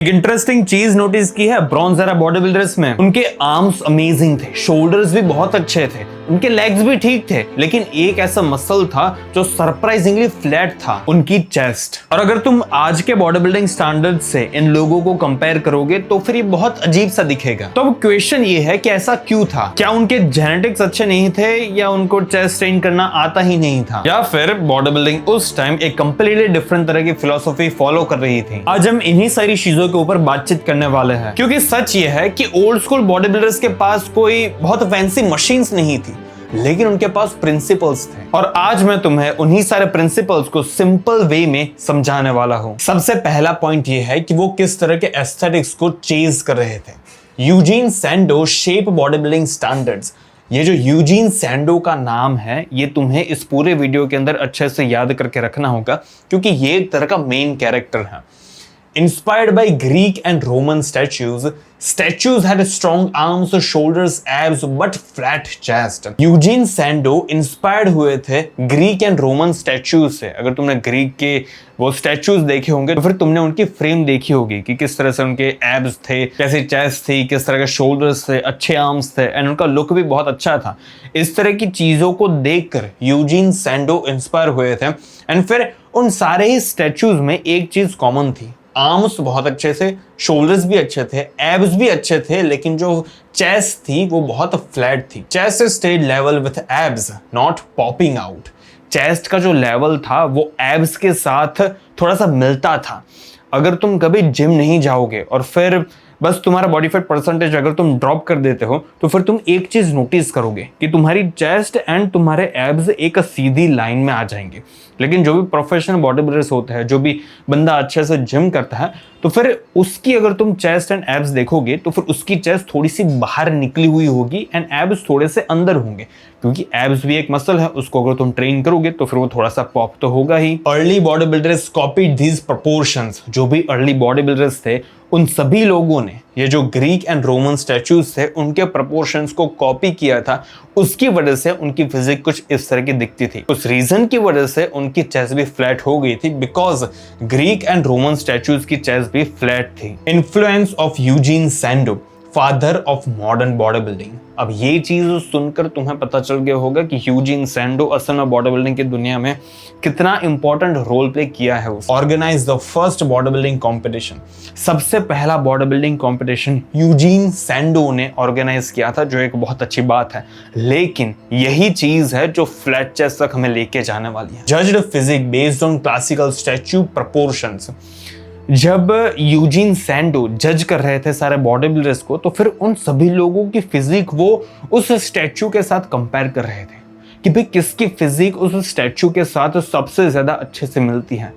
एक इंटरेस्टिंग चीज नोटिस की है ब्रॉन्ज एरा बॉडी बिल्डर्स में, उनके आर्म्स अमेजिंग थे, शोल्डर्स भी बहुत अच्छे थे, उनके लेग्स भी ठीक थे, लेकिन एक ऐसा मसल था जो सरप्राइजिंगली फ्लैट था, उनकी चेस्ट। और अगर तुम आज के बॉडी बिल्डिंग स्टैंडर्ड से इन लोगों को कंपेयर करोगे तो फिर ये बहुत अजीब सा दिखेगा। तो अब क्वेश्चन ये है कि ऐसा क्यों था? क्या उनके जेनेटिक्स अच्छे नहीं थे, या उनको चेस्ट ट्रेन करना आता ही नहीं था, या फिर बॉडी बिल्डिंग उस टाइम एक कंप्लीटली डिफरेंट तरह की फिलॉसफी फॉलो कर रही थी? आज हम इन्हीं सारी चीजों के ऊपर बातचीत करने वाले हैं, क्योंकि सच ये है कि ओल्ड स्कूल बॉडी बिल्डर्स के पास कोई बहुत फैंसी मशीन्स नहीं थी, लेकिन उनके पास प्रिंसिपल्स थे। और आज मैं तुम्हें उन्हीं सारे प्रिंसिपल्स को सिंपल वे में समझाने वाला हूं। सबसे पहला पॉइंट ये है कि वो किस तरह के एस्थेटिक्स को चेज कर रहे थे। यूजीन सैंडो शेप बॉडी बिल्डिंग स्टैंडर्ड्स। ये जो यूजीन सैंडो का नाम है, ये तुम्हें इस पूरे वीडियो के अंदर अच्छे से याद करके रखना होगा, क्योंकि ये एक तरह का मेन कैरेक्टर है। Inspired by Greek and Roman statues had strong arms, shoulders, abs, but flat chest. Eugene sando inspired हुए थे ग्रीक एंड रोमन स्टैच्यूज से। अगर तुमने ग्रीक के वो स्टैच्यूज देखे होंगे तो फिर तुमने उनकी फ्रेम देखी होगी कि किस तरह से उनके एब्स थे, कैसी चेस्ट थी, किस तरह के शोल्डर्स थे, अच्छे आर्म्स थे, एंड उनका लुक भी बहुत अच्छा था। इस तरह की चीजों को देखकर यूजीन सैंडो इंस्पायर हुए थे, एंड फिर उन सारे ही स्टैच्यूज में एक चीज कॉमन थी। आर्म्स बहुत अच्छे थे, शोल्डर्स भी अच्छे थे, एब्स भी अच्छे थे, लेकिन जो चेस्ट थी वो बहुत फ्लैट थी। Chest stayed level with abs, not popping out. Chest का जो लेवल था वो एब्स के साथ थोड़ा सा मिलता था। अगर तुम कभी जिम नहीं जाओगे और फिर बस तुम्हारा बॉडी फैट परसेंटेज अगर तुम ड्रॉप कर देते हो, तो फिर तुम एक चीज नोटिस करोगे कि तुम्हारी चेस्ट एंड तुम्हारे एब्स एक सीधी लाइन में आ जाएंगे। लेकिन जो भी प्रोफेशनल बॉडी बिल्डर्स होता है, जो भी बंदा अच्छे से जिम करता है, तो फिर उसकी अगर तुम चेस्ट एंड एब्स देखोगे तो फिर उसकी चेस्ट थोड़ी सी बाहर निकली हुई होगी एंड एब्स थोड़े से अंदर होंगे, क्योंकि एब्स भी एक मसल है, उसको अगर तुम ट्रेन करोगे तो फिर वो थोड़ा सा पॉप तो होगा ही। Early body builders copied these proportions. जो भी अर्ली बॉडी बिल्डर्स थे, उन सभी लोगों ने ये जो ग्रीक एंड रोमन स्टैच्यूज थे उनके प्रोपोर्शंस को कॉपी किया था। उसकी वजह से उनकी फिजिक कुछ इस तरह की दिखती थी। उस रीजन की वजह से उनकी चेस्ट भी फ्लैट हो गई थी, because Greek and Roman statues की चेस्ट भी फ्लैट थी। Influence of Eugene sando, father of modern body building. अब ये चीज सुनकर तुम्हें पता चल गया होगा कि यूजीन सैंडो असल में बॉडी बिल्डिंग की दुनिया में कितना इंपॉर्टेंट रोल प्ले किया है। Organise the first body building competition. सबसे पहला body building competition Eugen Sandow ने ऑर्गेनाइज किया था, जो एक बहुत अच्छी बात है। लेकिन यही चीज है जो फ्लैट चेस्ट तक हमें लेके जाने वाली है। Judged physique based on classical statue proportions. जब यूजीन सैंडो जज कर रहे थे सारे बॉडी बिल्डर्स को, तो फिर उन सभी लोगों की फिजिक वो उस स्टैच्यू के साथ कंपेयर कर रहे थे कि भाई किसकी फिजिक उस स्टैच्यू के साथ सबसे ज्यादा अच्छे से मिलती है,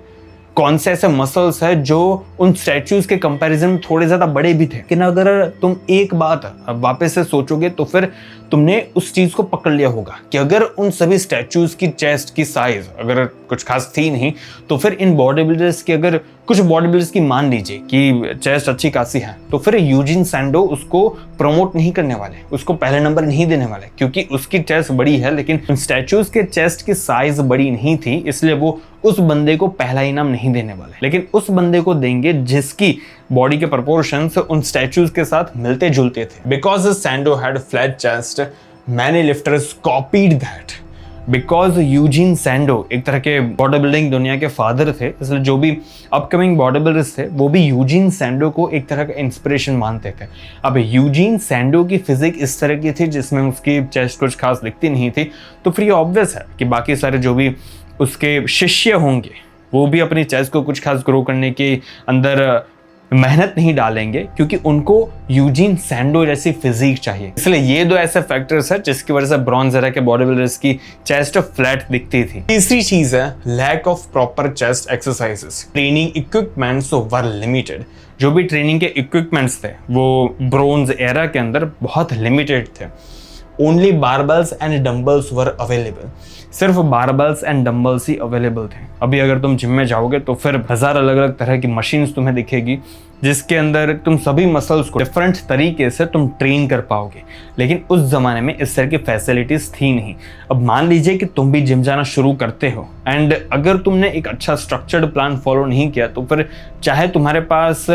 कौन से ऐसे मसल्स है जो उन स्टैच्यूज के कंपैरिजन में थोड़े ज्यादा बड़े भी थे। लेकिन अगर तुम एक बात वापस से सोचोगे तो फिर तुमने उस चीज को पकड़ लिया होगा कि अगर उन सभी स्टैच्यूज की चेस्ट की साइज अगर कुछ खास थी नहीं, तो फिर इन बॉडी बिल्डर्स की, अगर कुछ बॉडी बिल्डर्स की मान लीजिए कि चेस्ट अच्छी खासी है, तो फिर यूजीन सैंडो उसको प्रमोट नहीं करने वाले, उसको पहले नंबर नहीं देने वाले, क्योंकि उसकी चेस्ट बड़ी है लेकिन उन स्टैच्यूज के चेस्ट की साइज बड़ी नहीं थी, इसलिए वो उस बंदे को पहला इनाम नहीं देने वाले, लेकिन उस बंदे को देंगे जिसकी बॉडी के प्रोपोर्शंस उन स्टैच्यूज के साथ मिलते जुलते थे। Because Sandow had flat chest, many lifters copied that. Because Eugen Sandow एक तरह के बॉडी बिल्डिंग दुनिया के फादर थे, इसलिए जो भी अपकमिंग बॉडी बिल्डर्स थे वो भी यूजीन सैंडो को एक तरह का इंस्पिरेशन मानते थे। अब यूजीन सैंडो की फिजिक इस तरह की थी जिसमें उसकी चेस्ट कुछ खास दिखती नहीं थी, तो फिर ये ऑब्वियस है कि बाकी सारे जो भी उसके शिष्य होंगे वो भी अपनी चेस्ट को कुछ खास ग्रो करने के अंदर मेहनत नहीं डालेंगे, क्योंकि उनको यूजीन सैंडो जैसी फिजिक चाहिए। इसलिए ये दो ऐसे फैक्टर्स है जिसकी वजह से ब्रॉन्ज एरा के बॉडी बिल्डर्स की चेस्ट फ्लैट दिखती थी। तीसरी चीज है lack of proper chest exercises. Training equipments were limited. जो भी ट्रेनिंग के इक्विपमेंट्स थे वो ब्रॉन्ज एरा के अंदर बहुत लिमिटेड थे। Only barbells and dumbbells were available. सिर्फ बारबल्स एंड डंबल्स ही अवेलेबल थे। अभी अगर तुम जिम में जाओगे तो फिर 1000 अलग अलग तरह की मशीन्स तुम्हें दिखेगी, जिसके अंदर तुम सभी मसल्स को डिफरेंट तरीके से तुम ट्रेन कर पाओगे। लेकिन उस जमाने में इस तरह की फैसिलिटीज थी नहीं। अब मान लीजिए कि तुम भी जिम जाना शुरू करते हो एंड अगर तुमने एक अच्छा स्ट्रक्चर्ड प्लान फॉलो नहीं किया, तो फिर चाहे तुम्हारे पास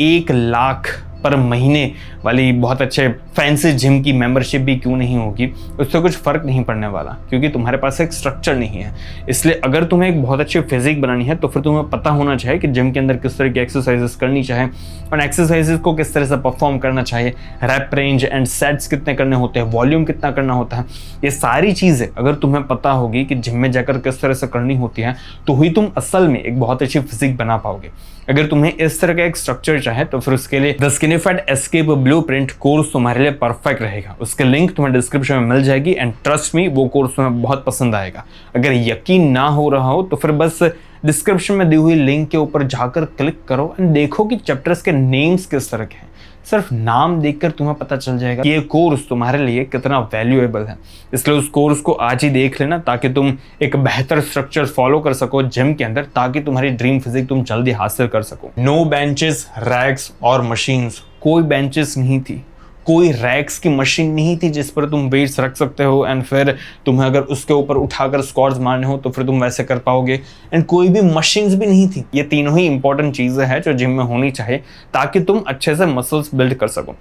1 लाख पर महीने वाली बहुत अच्छे फैंसी जिम की मेंबरशिप भी क्यों नहीं होगी, उससे कुछ फर्क नहीं पड़ने वाला, क्योंकि तुम्हारे पास एक स्ट्रक्चर नहीं है। इसलिए अगर तुम्हें एक बहुत अच्छी फिजिक बनानी है तो फिर तुम्हें पता होना चाहिए कि जिम के अंदर किस तरह की एक्सरसाइजेस करनी चाहिए और एक्सरसाइजेस को किस तरह से परफॉर्म करना चाहिए, रैप रेंज एंड सेट्स कितने करने होते हैं, वॉल्यूम कितना करना होता है। ये सारी चीज़ें अगर तुम्हें पता होगी कि जिम में जाकर किस तरह से करनी होती है तो ही तुम असल में एक बहुत अच्छी फिजिक बना पाओगे। अगर तुम्हें इस तरह का एक स्ट्रक्चर चाहे तो फिर उसके लिए द स्किनिफाइड एस्केप ब्लूप्रिंट कोर्स तुम्हारे लिए परफेक्ट रहेगा। उसके लिंक तुम्हें डिस्क्रिप्शन में मिल जाएगी एंड ट्रस्ट मी, वो कोर्स तुम्हें बहुत पसंद आएगा। अगर यकीन ना हो रहा हो तो फिर बस डिस्क्रिप्शन में दी हुई लिंक के ऊपर जाकर क्लिक करो एंड देखो कि चैप्टर्स के नेम्स किस तरह के हैं। सिर्फ नाम देखकर तुम्हें पता चल जाएगा कि ये कोर्स तुम्हारे लिए कितना वैल्यूएबल है। इसलिए उस कोर्स को आज ही देख लेना ताकि तुम एक बेहतर स्ट्रक्चर फॉलो कर सको जिम के अंदर, ताकि तुम्हारी ड्रीम फिजिक तुम जल्दी हासिल कर सको। नो बेंचेस, रैक्स और मशीन्स। कोई बेंचेस नहीं थी, कोई रैक्स की मशीन नहीं थी जिस पर तुम वेट्स रख सकते हो एंड फिर तुम्हें अगर उसके ऊपर उठाकर स्क्वाट्स मारने हो तो फिर तुम वैसे कर पाओगे। एंड कोई भी मशीन्स भी नहीं थी। ये तीनों ही इंपॉर्टेंट चीज़ें हैं जो जिम में होनी चाहिए ताकि तुम अच्छे से मसल्स बिल्ड कर सको।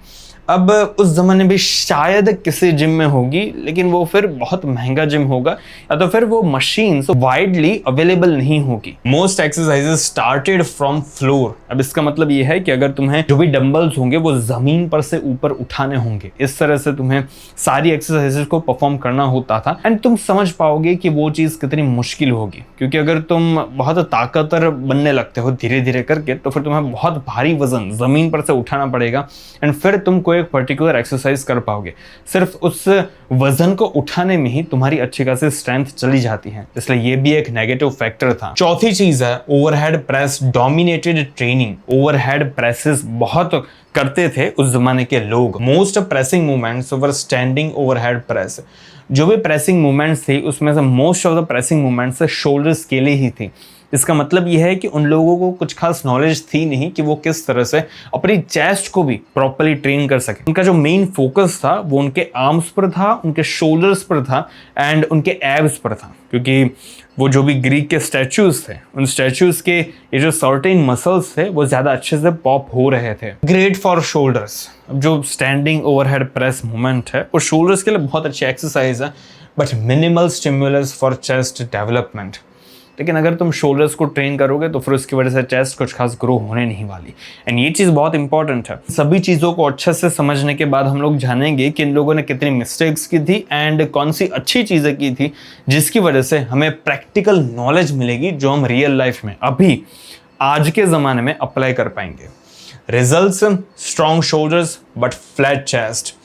अब उस ज़माने में शायद किसी जिम में होगी, लेकिन वो फिर बहुत महंगा जिम होगा या तो फिर वो मशीन्स वाइडली अवेलेबल नहीं होगी। Most exercises started from floor. अब इसका मतलब ये है कि अगर तुम्हें जो भी डंबल्स होंगे वो ज़मीन पर से ऊपर उठाने होंगे, इस तरह से तुम्हें सारी एक्सरसाइजेस को परफॉर्म करना होता था। एंड तुम समझ पाओगे कि वो चीज़ कितनी मुश्किल होगी, क्योंकि अगर तुम बहुत ताकतवर बनने लगते हो धीरे धीरे करके तो फिर तुम्हें बहुत भारी वजन ज़मीन पर से उठाना पड़ेगा एंड फिर तुम कोई एक पर्टिकुलर एक्सरसाइज कर पाओगे। सिर्फ उस वजन को उठाने में ही तुम्हारी अच्छी खासी स्ट्रेंथ चली जाती है, इसलिए ये भी एक नेगेटिव फैक्टर था। चौथी चीज है overhead press dominated training. Overhead presses बहुत करते थे उस जमाने के लोग। Most pressing movements were standing overhead press. जो भी प्रेसिंग मूवमेंट्स थे उसमें से most of the pressing movements shoulders के लिए ही थी। इसका मतलब यह है कि उन लोगों को कुछ खास नॉलेज थी नहीं कि वो किस तरह से अपनी चेस्ट को भी प्रॉपर्ली ट्रेन कर सके। उनका जो मेन फोकस था वो उनके आर्म्स पर था, उनके शोल्डर्स पर था एंड उनके एब्स पर था, क्योंकि वो जो भी ग्रीक के स्टैचूज थे उन स्टैचूज के ये जो सर्टेन मसल्स थे वो ज़्यादा अच्छे से पॉप हो रहे थे। Great for shoulders. अब जो स्टैंडिंग ओवरहेड प्रेस मूवमेंट है वो शोल्डर्स के लिए बहुत अच्छी एक्सरसाइज है, but minimal stimulus for chest development. लेकिन अगर तुम शोल्डर्स को ट्रेन करोगे तो फिर उसकी वजह से चेस्ट कुछ खास ग्रो होने नहीं वाली। एंड ये चीज़ बहुत इंपॉर्टेंट है। सभी चीज़ों को अच्छे से समझने के बाद हम लोग जानेंगे कि इन लोगों ने कितनी मिस्टेक्स की थी एंड कौन सी अच्छी चीज़ें की थी जिसकी वजह से हमें प्रैक्टिकल नॉलेज मिलेगी जो हम रियल लाइफ में अभी आज के ज़माने में अप्लाई कर पाएंगे। Results strong shoulders but flat chest.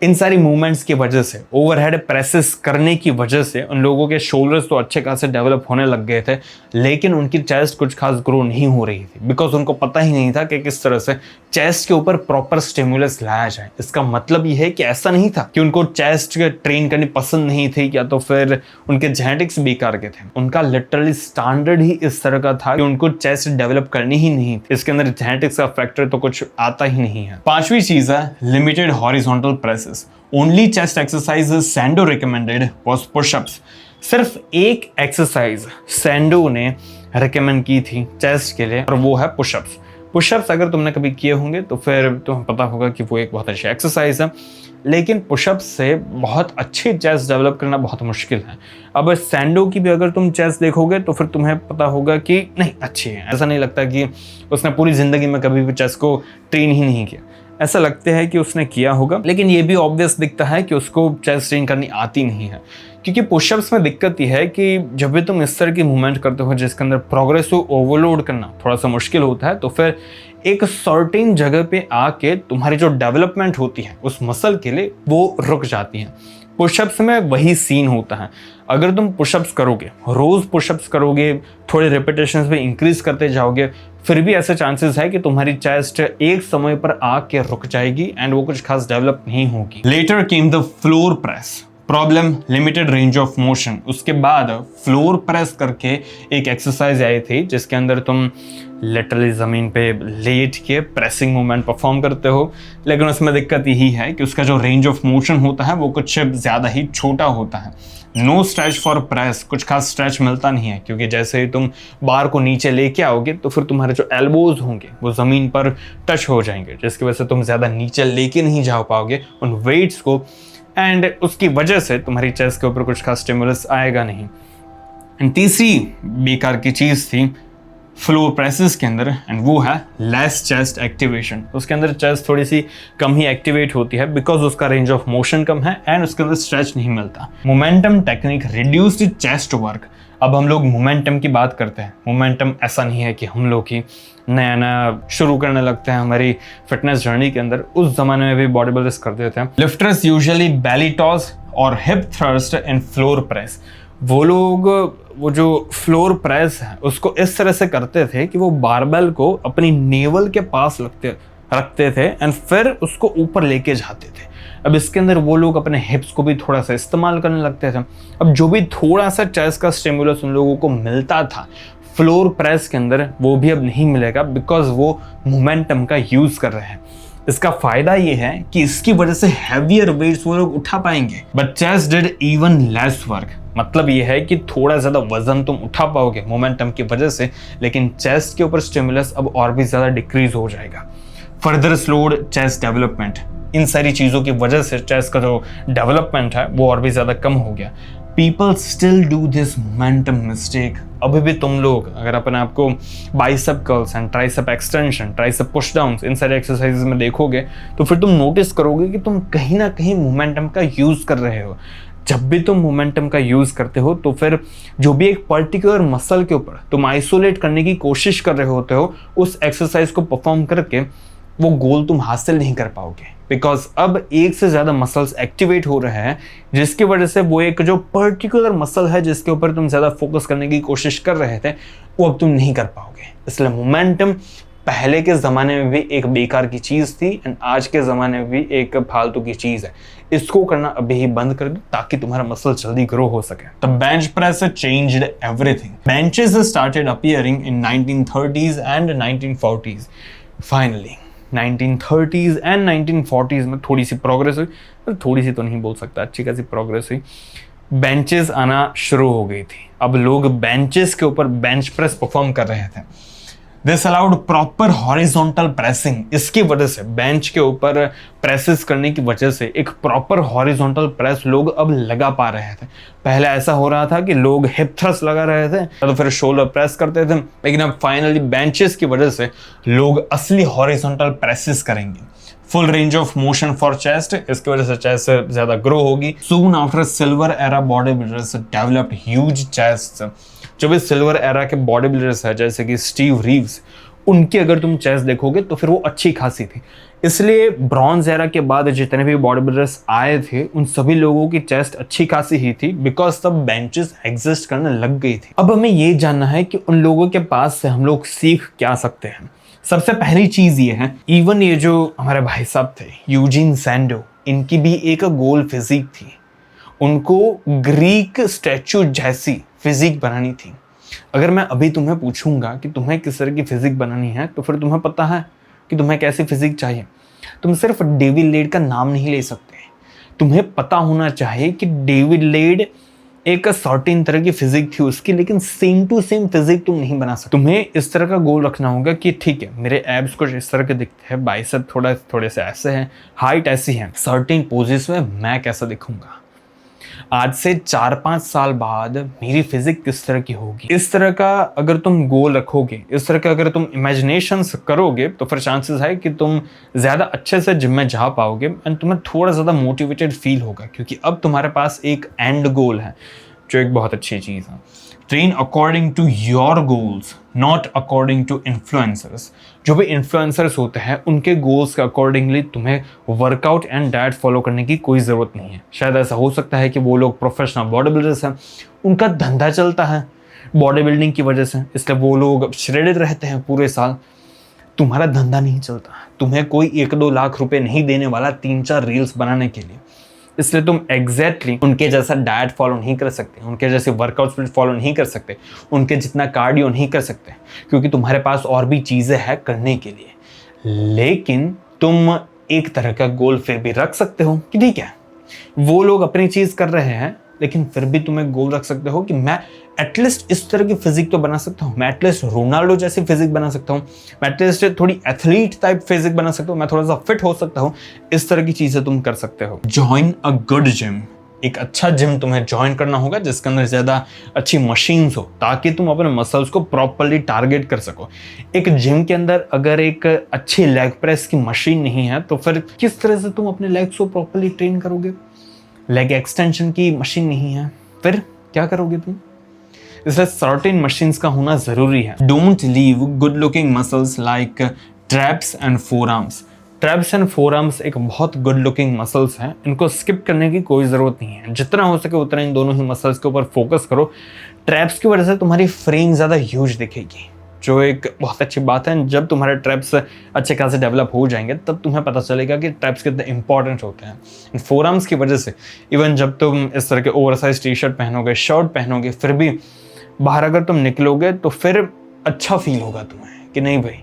इन सारी मूवमेंट्स की वजह से, ओवरहेड प्रेसेस करने की वजह से उन लोगों के शोल्डर्स तो अच्छे खासे डेवलप होने लग गए थे, लेकिन उनकी चेस्ट कुछ खास ग्रो नहीं हो रही थी, बिकॉज उनको पता ही नहीं था कि किस तरह से चेस्ट के ऊपर प्रॉपर स्टिमुलस लाया जाए। इसका मतलब ये है कि ऐसा नहीं था कि उनको चेस्ट ट्रेन करनी पसंद नहीं थी या तो फिर उनके जेनेटिक्स बेकार के थे। उनका लिटरली स्टैंडर्ड ही इस तरह का था कि उनको चेस्ट डेवलप करनी ही नहीं थी। इसके अंदर जेनेटिक्स का फैक्टर तो कुछ आता ही नहीं है। पांचवी चीज है limited horizontal presses. Only chest exercises Sando recommended was push-ups। सिर्फ एक एक्सरसाइज सैंडो ने रिकमेंड की थी चेस्ट के लिए और वो है पुशअप्स। पुशअप्स अगर तुमने कभी किए होंगे तो फिर तुम्हें पता होगा कि वो एक बहुत अच्छी एक्सरसाइज है, लेकिन पुशअप्स से बहुत अच्छी चेस्ट डेवलप करना बहुत मुश्किल है। अब सैंडो की भी अगर तुम चेस्ट देखोगे तो फिर तुम्हें पता होगा कि नहीं अच्छी है। ऐसा नहीं लगता कि उसने पूरी ज़िंदगी में कभी भी चेस्ट को ट्रेन ही नहीं किया। ऐसा लगता है कि उसने किया होगा, लेकिन ये भी ऑब्वियस दिखता है कि उसको चेस्ट ट्रेन करनी आती नहीं है। क्योंकि पुशअप्स में दिक्कत यह है कि जब भी तुम इस तरह की मूवमेंट करते हो जिसके अंदर प्रोग्रेसिव ओवरलोड करना थोड़ा सा मुश्किल होता है, तो फिर एक सर्टेन जगह पे आके तुम्हारी जो डेवलपमेंट होती है उस मसल के लिए वो रुक जाती है। पुशअप्स में वही सीन होता है। अगर तुम पुशअप्स करोगे, रोज पुशअप्स करोगे, थोड़े रिपीटेशंस में इंक्रीज करते जाओगे, फिर भी ऐसे चांसेस है कि तुम्हारी चेस्ट एक समय पर आके रुक जाएगी एंड वो कुछ खास डेवलप नहीं होगी। Later came the floor press. Problem limited range of motion. उसके बाद फ्लोर प्रेस करके एक एक्सरसाइज आई थी जिसके अंदर तुम लिटरली ज़मीन पे लेट के प्रेसिंग मूवमेंट परफॉर्म करते हो, लेकिन उसमें दिक्कत यही है कि उसका जो रेंज ऑफ मोशन होता है वो कुछ ज़्यादा ही छोटा होता है। नो स्ट्रेच फॉर प्रेस, कुछ खास स्ट्रेच मिलता नहीं है, क्योंकि जैसे ही तुम बार को नीचे लेके आओगे तो फिर तुम्हारे जो एल्बोज होंगे वो ज़मीन पर टच हो जाएंगे, जिसकी वजह से तुम ज़्यादा नीचे लेके नहीं जा पाओगे उन वेट्स को, एंड उसकी वजह से तुम्हारी चेस्ट के ऊपर कुछ खास स्टिमुलस आएगा नहीं। एंड तीसरी बेकार की चीज़ थी फ्लोर प्रेसेस के अंदर, एंड वो है लेस चेस्ट एक्टिवेशन। उसके अंदर चेस्ट थोड़ी सी कम ही एक्टिवेट होती है बिकॉज उसका रेंज ऑफ मोशन कम है एंड उसके अंदर स्ट्रेच नहीं मिलता। Momentum technique reduced chest work. अब हम लोग मोमेंटम की बात करते हैं। मोमेंटम ऐसा नहीं है कि हम लोग ही नया नया शुरू करने लगते हैं हमारी फिटनेस जर्नी के अंदर, उस जमाने में भी बॉडी बिल्डर्स करते थे। लिफ्टर्स यूजुअली बेली टॉस और hip thrust and floor press. वो लोग वो जो फ्लोर प्रेस है उसको इस तरह से करते थे कि वो बारबेल को अपनी नेवल के पास रखते थे एंड फिर उसको ऊपर लेके जाते थे। अब इसके अंदर वो लोग अपने हिप्स को भी थोड़ा सा इस्तेमाल करने लगते थे। अब जो भी थोड़ा सा चेस्ट का स्टिमुलस उन लोगों को मिलता था फ्लोर प्रेस के अंदर, वो भी अब नहीं मिलेगा बिकॉज वो मोमेंटम का यूज कर रहे हैं। इसका फायदा ये है कि इसकी वजह से हैवियर वेट्स वो लोग उठा पाएंगे, but chest did even lace work. मतलब ये है कि थोड़ा ज़्यादा वजन तुम उठा पाओगे मोमेंटम की वजह से, लेकिन चेस्ट के ऊपर स्टिमुलस अब और भी ज़्यादा डिक्रीज हो जाएगा। Further slowed chest development. इन सारी चीज़ों की वजह से चेस्ट का जो डेवलपमेंट है वो और भी ज़्यादा कम हो गया। People still do this momentum mistake. अभी भी तुम लोग अगर अपने आप को bicep curls and tricep extension, tricep push downs, इन सारे एक्सरसाइजेस में देखोगे तो फिर तुम नोटिस करोगे कि तुम कहीं ना कहीं मोमेंटम का यूज़ कर रहे हो। जब भी तुम मोमेंटम का यूज़ करते हो तो फिर जो भी एक पर्टिकुलर मसल के ऊपर तुम आइसोलेट करने की कोशिश कर रहे होते हो, उस एक्सरसाइज को परफॉर्म करके वो गोल तुम हासिल नहीं कर पाओगे, बिकॉज अब एक से ज़्यादा मसल्स एक्टिवेट हो रहे हैं, जिसकी वजह से वो एक जो पर्टिकुलर मसल है जिसके ऊपर तुम ज़्यादा फोकस करने की कोशिश कर रहे थे वो अब तुम नहीं कर पाओगे। इसलिए मोमेंटम पहले के ज़माने में भी एक बेकार की चीज़ थी एंड आज के ज़माने में भी एक फालतू की चीज़ है। इसको करना अभी ही बंद कर दो ताकि तुम्हारा मसल जल्दी ग्रो हो सके। The bench press changed everything. Benches started appearing in 1930s and 1940s। Finally 1930s and 1940s में थोड़ी सी प्रोग्रेस हुई, थोड़ी सी तो नहीं बोल सकता, अच्छी खासी प्रोग्रेस हुई। बेंचेस आना शुरू हो गई थी। अब लोग बेंचेस के ऊपर बेंच प्रेस परफॉर्म कर रहे थे। This allowed proper horizontal pressing. इसकी वजह से बेंच के ऊपर प्रेसेस करने की वजह से एक प्रॉपर हॉरिजॉन्टल प्रेस लोग अब लगा पा रहे थे। पहले ऐसा हो रहा था कि लोग हिप थ्रस्ट लगा रहे थे तो फिर शोल्डर प्रेस करते थे, लेकिन अब फाइनली बेंचेस की वजह से लोग असली हॉरिजॉन्टल प्रेसेस करेंगे। Full range of motion for chest, इसकी वजह से चेस्ट ज्यादा ग्रो होगी। Soon after silver era body builders developed huge chest. जो भी सिल्वर एरा के बॉडी बिल्डर्स है जैसे कि स्टीव रीव्स, उनकी अगर तुम चेस्ट देखोगे तो फिर वो अच्छी खासी थी। इसलिए ब्रॉन्ज एरा के बाद जितने भी बॉडी बिल्डर्स आए थे उन सभी लोगों की चेस्ट अच्छी खासी ही थी बिकॉज तब बेंचेस एग्जिस्ट करने लग गई थी। अब हमें ये जानना है कि उन लोगों के पास से हम लोग सीख क्या सकते हैं। सबसे पहली चीज ये है, इवन ये जो हमारे भाई साहब थे यूजीन सैंडो, इनकी भी एक गोल फिजिक थी। उनको ग्रीक स्टैचू जैसी फिजिक बनानी थी। अगर मैं अभी तुम्हें पूछूंगा कि तुम्हें किस तरह की फिजिक बनानी है तो फिर तुम्हें पता है कि तुम्हें कैसी फिजिक चाहिए। तुम सिर्फ डेविड लेड का नाम नहीं ले सकते, तुम्हें पता होना चाहिए कि डेविड लेड एक सर्टेन तरह की फिजिक थी उसकी, लेकिन सेम टू सेम फिजिक तुम नहीं बना सकते। तुम्हें इस तरह का गोल रखना होगा कि ठीक है मेरे एब्स कुछ इस तरह के दिखते हैं, बाइसेप थोड़े से ऐसे हैं, हाइट ऐसी है, सर्टेन पोजेस में मैं कैसा दिखूंगा। आज से 4-5 साल बाद मेरी फिजिक किस तरह की होगी। इस तरह का अगर तुम गोल रखोगे, इस तरह का अगर तुम इमेजिनेशन करोगे तो फिर चांसेस है कि तुम ज़्यादा अच्छे से जिम में जा पाओगे एंड तुम्हें थोड़ा ज़्यादा मोटिवेटेड फील होगा, क्योंकि अब तुम्हारे पास एक एंड गोल है, जो एक बहुत अच्छी चीज़ है। Train according to your goals, not according to influencers. जो भी इन्फ्लुएंसर्स होते हैं उनके गोल्स के अकॉर्डिंगली तुम्हें वर्कआउट एंड डाइट फॉलो करने की कोई ज़रूरत नहीं है। शायद ऐसा हो सकता है कि वो लोग प्रोफेशनल बॉडी बिल्डर्स हैं, उनका धंधा चलता है बॉडी बिल्डिंग की वजह से, इसलिए वो लोग श्रेडेड रहते हैं पूरे साल। तुम्हारा धंधा नहीं चलता, तुम्हें कोई 1-2 लाख रुपए नहीं देने वाला 3-4 रील्स बनाने के लिए। इसलिए तुम एग्जैक्टली उनके जैसा डाइट फॉलो नहीं कर सकते, उनके जैसे वर्कआउट फॉलो नहीं कर सकते, उनके जितना कार्डियो नहीं कर सकते, क्योंकि तुम्हारे पास और भी चीज़ें हैं करने के लिए। लेकिन तुम एक तरह का गोल फिर भी रख सकते हो कि ठीक है, वो लोग अपनी चीज़ कर रहे हैं, लेकिन फिर भी तुम एक गोल रख सकते हो कि मैं एटलीस्ट इस तरह की फिजिक तो बना सकता हूँ, मैं एटलीस्ट रोनाल्डो जैसी फिजिक बना सकता हूँ, मैं एटलीस्ट थोड़ी एथलीट टाइप फिजिक बना सकता हूँ, मैं थोड़ा सा फिट हो सकता हूँ। इस तरह की चीज़ें तुम कर सकते हो। Join a good gym. एक अच्छा जिम तुम्हें ज्वाइन करना होगा जिसके अंदर ज़्यादा अच्छी मशीन्स हो, ताकि तुम अपने मसल्स को प्रॉपरली टारगेट कर सको। एक जिम के अंदर अगर एक अच्छी लेग प्रेस की मशीन नहीं है तो फिर किस तरह से तुम अपने लेग्स को प्रॉपरली ट्रेन करोगे? लेग एक्सटेंशन की मशीन नहीं है, फिर क्या करोगे तुम? इसलिए सर्टेन मशीन्स का होना ज़रूरी है। Don't leave good looking muscles like traps and forearms. Traps and forearms एक बहुत गुड लुकिंग मसल्स हैं, इनको स्किप करने की कोई ज़रूरत नहीं है। जितना हो सके उतना इन दोनों ही मसल्स के ऊपर फोकस करो। ट्रैप्स की वजह से तुम्हारी फ्रेम ज़्यादा ह्यूज दिखेगी, जो एक बहुत अच्छी बात है। जब तुम्हारे ट्रैप्स अच्छे खासे डेवलप हो जाएंगे तब तुम्हें पता चलेगा कि ट्रैप्स कितने इंपॉर्टेंट होते हैं। फोरआर्म्स की वजह से इवन जब तुम इस तरह के ओवरसाइज टी शर्ट पहनोगे, शर्ट पहनोगे, फिर भी बाहर अगर तुम निकलोगे तो फिर अच्छा फील होगा तुम्हें कि नहीं भाई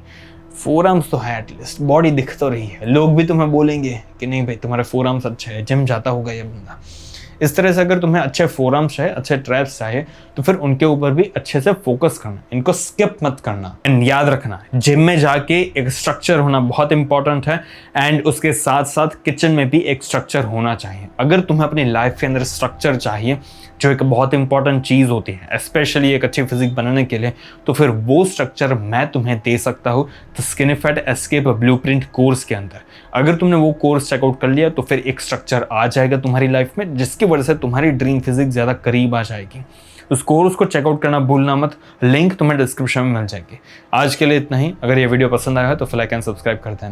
फोरआर्म्स तो है, एटलीस्ट बॉडी दिख तो रही है। लोग भी तुम्हें बोलेंगे कि नहीं भाई तुम्हारे फोरआर्म्स अच्छे हैं, जिम जाता होगा ये बंदा। इस तरह से अगर तुम्हें अच्छे फोरआर्म्स चाहिए, अच्छे ट्रैप्स चाहिए, तो फिर उनके ऊपर भी अच्छे से फोकस करना, इनको स्किप मत करना। एंड याद रखना, जिम में जाके एक स्ट्रक्चर होना बहुत इंपॉर्टेंट है, एंड उसके साथ साथ किचन में भी एक स्ट्रक्चर होना चाहिए। अगर तुम्हें अपनी लाइफ के अंदर स्ट्रक्चर चाहिए, जो एक बहुत इंपॉर्टेंट चीज़ होती है स्पेशली एक अच्छी फिजिक बनाने के लिए, तो फिर वो स्ट्रक्चर मैं तुम्हें दे सकता हूँ the skinny fat escape blueprint course के अंदर। अगर तुमने वो कोर्स चेकआउट कर लिया तो फिर एक स्ट्रक्चर आ जाएगा तुम्हारी लाइफ में, जिसकी वजह से तुम्हारी ड्रीम फिजिक ज़्यादा करीब आ जाएगी। उस कोर्स को चेकआउट करना भूलना मत, लिंक तुम्हें डिस्क्रिप्शन में मिल जाएगी। आज के लिए इतना ही। अगर ये वीडियो पसंद आया है तो लाइक एंड सब्सक्राइब कर देना।